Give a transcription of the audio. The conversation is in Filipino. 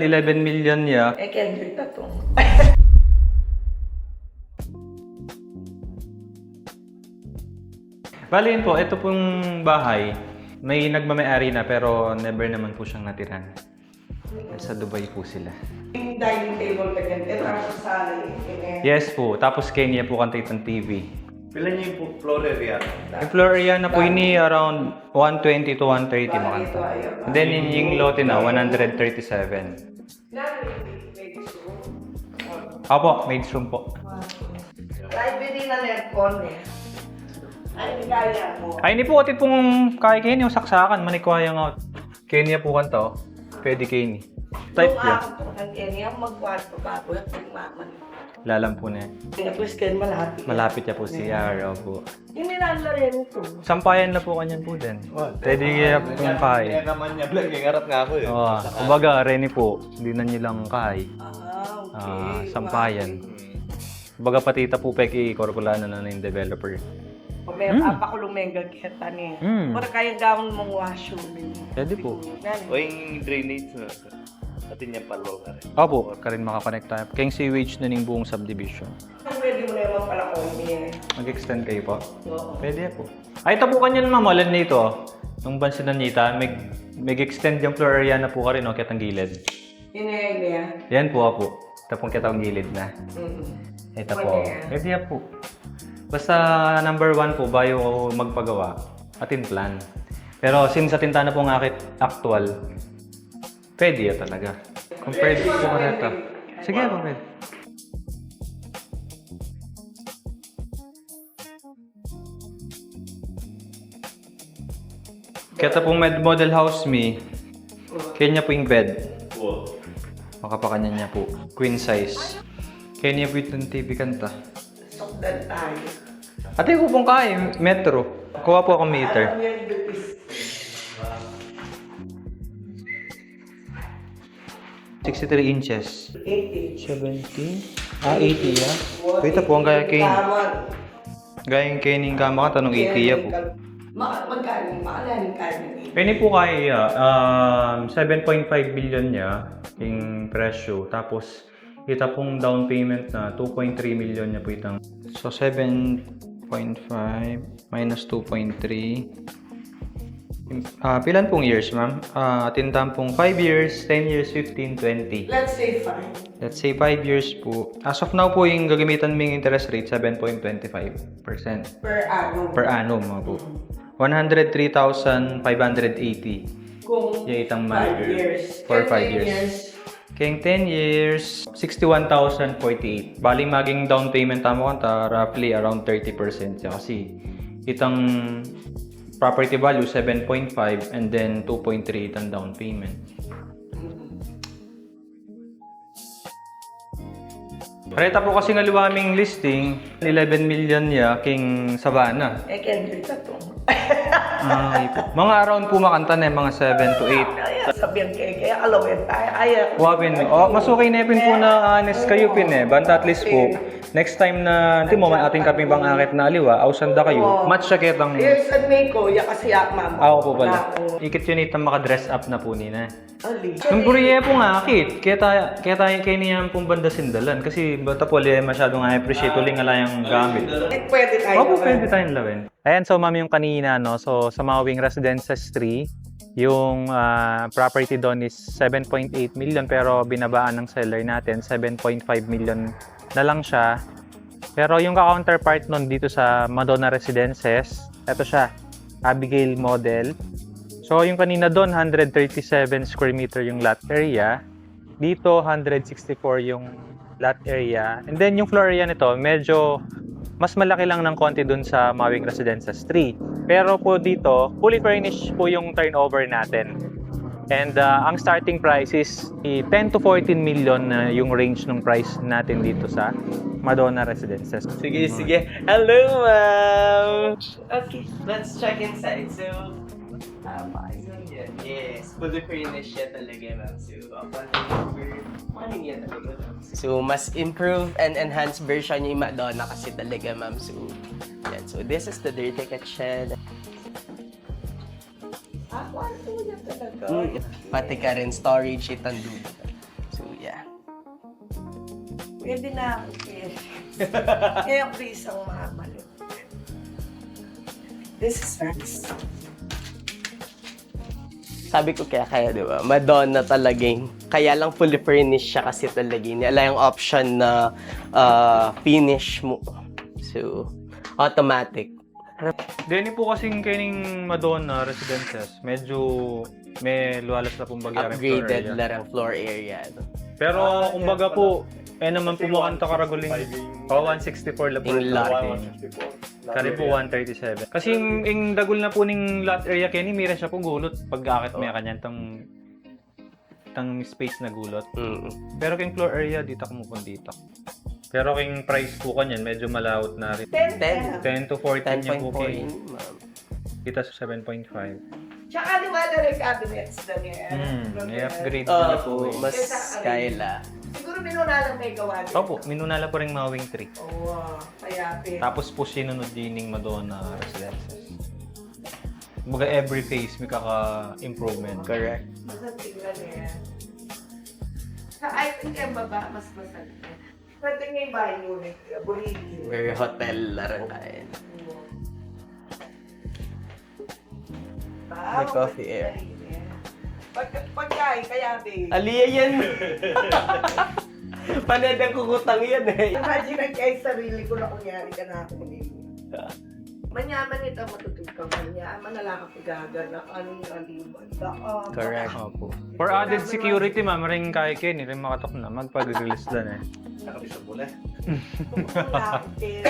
11 million niya. Kendrick na to. Bali yun po, ito pong bahay, may nagmamayari na pero never naman po siyang natiran. Sa Dubai po sila. Yung dining table ka dyan, ito ang sasali. Yes po, tapos Kenya po kantay ng TV. Pilan niyo yung floor area? Yung floor area na po ini around 120 to 130 makanta. And then yung lote na 137. Opo, maid's room po. Library na aircon eh. Ay, kaya mo. Ay, hindi po kasi pong kaya Kenya yung saksakan, manikwaya nga. Kenya po kanta, pwede Kenya. Type Kung niya. ako po ng Kenya, magkwarto pa ako yung pagmaman. Lalam po na yan. Tapos kayo malapit. Malapit niya po si Araw po. Yung nilala rin ito. Sampayan na po kanyan po din. Pwede kaya po yung kahay. Kaya naman niya, vlog, ingarat nga ako eh. Oo. Kumbaga, Rene po, hindi na nilang kahay. Okay. Sampayan. Kumbaga, patita po peki korkulana na yung developer. Kung may papakulong mega kita niya. Para kaya gawin mong washroom. Pwede po. O yung drainage na. Atin niya palo ka rin. Opo, karin makakonect tayo. Kayong sewage na ning buong subdivision. Pwede mo naman pala ko niya. Mag-extend kayo po? Oo. Pwede po. Ay, ito po kanyan mamalan nito. Nung bansin na nita, mag-extend yung floor area na po ka rin, no? Kitang gilid. Yun niya. Yan po po. Ito pong kitang gilid na. Ito po. Pwede po. Basta number 1 po, bayo magpagawa. Atin plan. Pero since atin na pong actual, pwede ya talaga. Compared po ka rito. Sige po, pwede. Kaya pong model house me, kanya po yung bed. Makapakanyan niya po. Queen size. Kanya po yung TV kanta. Sokdan tayo. Ate ko pong kaya, metro. Kuha po akong meter. Alam yan, Bipis. 63 inches. 80. 70? 80 ya? Wait po, ang gaya kayo. Gayang kayo ng kama ka, tanong 80 ya po. Magkano? Maalanin kaya Pwede po kaya, 7.5 billion niya yung presyo. Tapos, kita pong down payment na 2.3 million niya po itang. So, 7.5 minus 2.3. Pilan pong years, ma'am? Tintang pong 5 years, 10 years, 15, 20. Let's say 5. Let's say 5 years po. As of now po, yung gagamitan ming interest rate, 7.25%. Per annum. Per annum, mga po. 103,580. Kung Yung itang 5 years. For 5 10 years. Kaya 10 years, 61,048. Bali maging down payment tamo kanta roughly around 30% siya kasi itang property value 7.5 and then 2.3 itang down payment. Pareta po kasi nga luwaming listing, 11 million niya king Savannah. Kendrick na to. Mga around po makanta na mga 7 to 8. Sabihan kaya alawin tayo. Wapin. Mas okay na pin po na honest kayo pin eh. Banta at least po, next time na, di mo man ating kaping pang akit na aliwa, ausanda kayo, match siya kitang. Here's a Meiko, kasi mama. Ako po pala. Ikit yun itang maka-dress up na po nina. Ali. Yung puriye po nga akit, kaya tayo kayo niya pong banda sindalan. Kasi bata po liya masyadong appreciate uling alayang gamit. Pwede tayo. Opo, pwede tayong lawin. Ayan, so ma'am yung kanina, no? So sa Mawing Residences 3, yung property doon is 7.8 million pero binabaan ng seller natin, 7.5 million na lang siya. Pero yung ka-counterpart nun dito sa Madonna Residences, eto siya, Abigail model. So yung kanina doon, 137 square meter yung lot area. Dito, 164 yung lot area. And then yung floor area nito, medyo mas malaki lang ng konti dun sa Mawing Residences 3. Pero po dito, fully furnished po yung turnover natin. And ang starting price is 10 to 14 million na yung range ng price natin dito sa Madonna Residences. Sige. Hello, ma'am! Okay, let's check inside. So, yes, fully furnished siya talaga, ma'am. So, morning yan talaga, ma'am. So, mas improve and enhance version yung Madonna kasi talaga, ma'am. So, yan. So, this is the dirty kitchen. Kwarto niya talaga. Pati ka rin storage itong dulo. yeah. Pwede na ako, Chris. Ngayon, Chris, ang mamalot. This is first. Sabi ko kaya, di ba? Madonna talagang. Kaya lang fully furnished siya kasi talaga. Wala yung option na finish mo. So, automatic. Deni po kasing kining Madonna Residences, medyo may luwalas na pong bagay ang floor Upgraded area. lang ang floor area. No? Pero kumbaga po, naman po makanta karaguling 164 lang po. Yung lot. Kari po 137. Kasi yung dagol na po ning lot area kini mira siya po gulot pag-akit may kanyan tang space na gulot. Pero kung floor area dito kumupun dito. Pero kung price po kanyan medyo malawot na rin. 10. 10 to 14 niya po 10.4 kay. yun, ma'am. Kita sa 7.5. Tsaka liwa na rin cabinets, Daniel. I-upgrade na po. Mas Skyla. Siguro minuna lang may gawa din. Opo, minunala po rin mawing 3. Oo, kaya pin. Tapos po sinunod din ng Madonna Residences. Kumbaga every phase may kaka-improvement. Correct. Basta tingnan eh. Sa I think yung baba, mas masal. Pwede nga yung bahay mo, Bolivia. Very hotel lang kain. May coffee air. Pagkain, kaya din. Aliya yan! Panadang kukutang yan eh. Imagine ang kaya sarili ko na kunyari ka na ako nila. Manyaman ito, matutog ka manyaman na lang ako gagana. Ano yung aliman? Correct. Opo. For added security, ma'am, rin kaya kayo, rin makatok na, magpag-release lang eh. Nakabisa mula. Bakit?